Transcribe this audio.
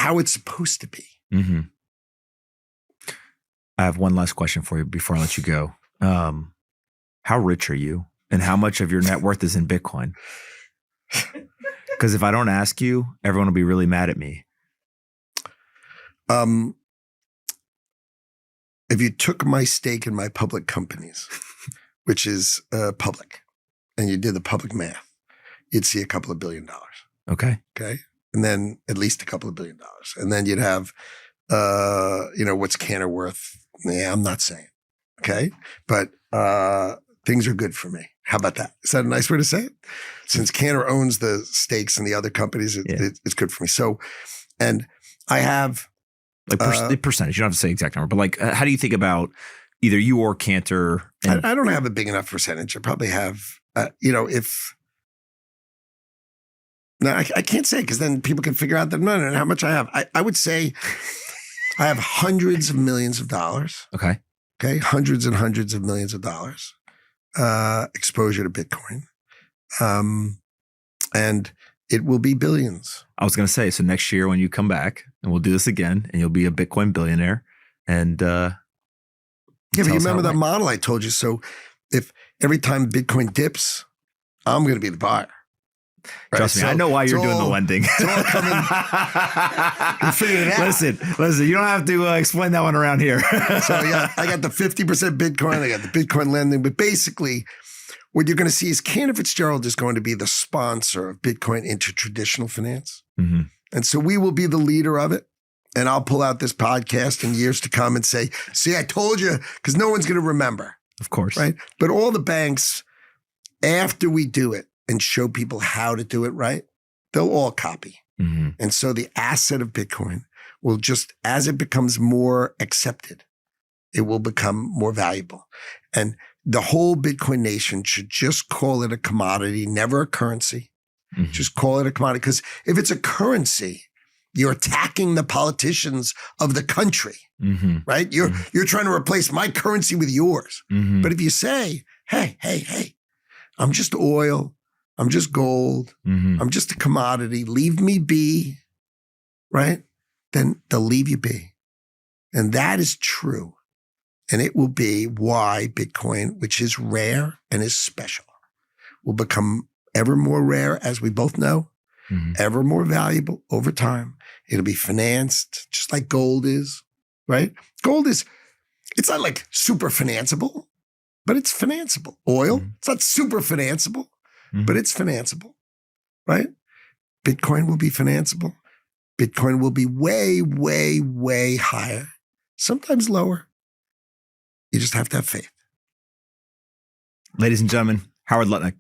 how it's supposed to be. Mm-hmm. I have one last question for you before I let you go. How rich are you, and how much of your net worth is in Bitcoin? Because if I don't ask you, everyone will be really mad at me. If you took my stake in my public companies, which is public, and you did the public math, you'd see a couple of $1 billion. Okay. Okay. And then at least a couple of $1 billion. And then you'd have, what's Cantor worth? Yeah, I'm not saying. Okay. But things are good for me. How about that? Is that a nice way to say it? Since Cantor owns the stakes in the other companies, it's good for me. So, and I have like the percentage. You don't have to say exact number, but like, how do you think about either you or Cantor? I don't have a big enough percentage. I probably have, I can't say because then people can figure out that no, how much I have. I would say I have hundreds of millions of dollars. Okay. Okay. Hundreds and hundreds of millions of dollars exposure to Bitcoin. And it will be billions. I was going to say, so next year when you come back and we'll do this again and you'll be a Bitcoin billionaire and but you remember that model I told you. So if every time Bitcoin dips, I'm going to be the buyer. Right? Trust me, I know why you're doing the lending. It's all coming. You're figuring it out. Listen, you don't have to explain that one around here. So I got the 50% Bitcoin. I got the Bitcoin lending. But basically, what you're going to see is Cantor Fitzgerald is going to be the sponsor of Bitcoin into traditional finance. Mm-hmm. And so we will be the leader of it. And I'll pull out this podcast in years to come and say, see, I told you, because no one's going to remember. Of course. Right? But all the banks, after we do it and show people how to do it right, they'll all copy. Mm-hmm. And so the asset of Bitcoin will just, as it becomes more accepted, it will become more valuable. And the whole Bitcoin nation should just call it a commodity, never a currency. Mm-hmm. Just call it a commodity. Because if it's a currency, you're attacking the politicians of the country, mm-hmm. right? You're trying to replace my currency with yours. Mm-hmm. But if you say, hey, I'm just oil, I'm just gold, mm-hmm. I'm just a commodity, leave me be, right? Then they'll leave you be. And that is true. And it will be why Bitcoin, which is rare and is special, will become ever more rare, as we both know, mm-hmm. ever more valuable over time. It'll be financed just like gold is, right? Gold is, it's not like super financeable, but it's financeable. Oil, mm-hmm. it's not super financeable, mm-hmm. but it's financeable, right? Bitcoin will be financeable. Bitcoin will be way, way, way higher, sometimes lower. You just have to have faith. Ladies and gentlemen, Howard Lutnick.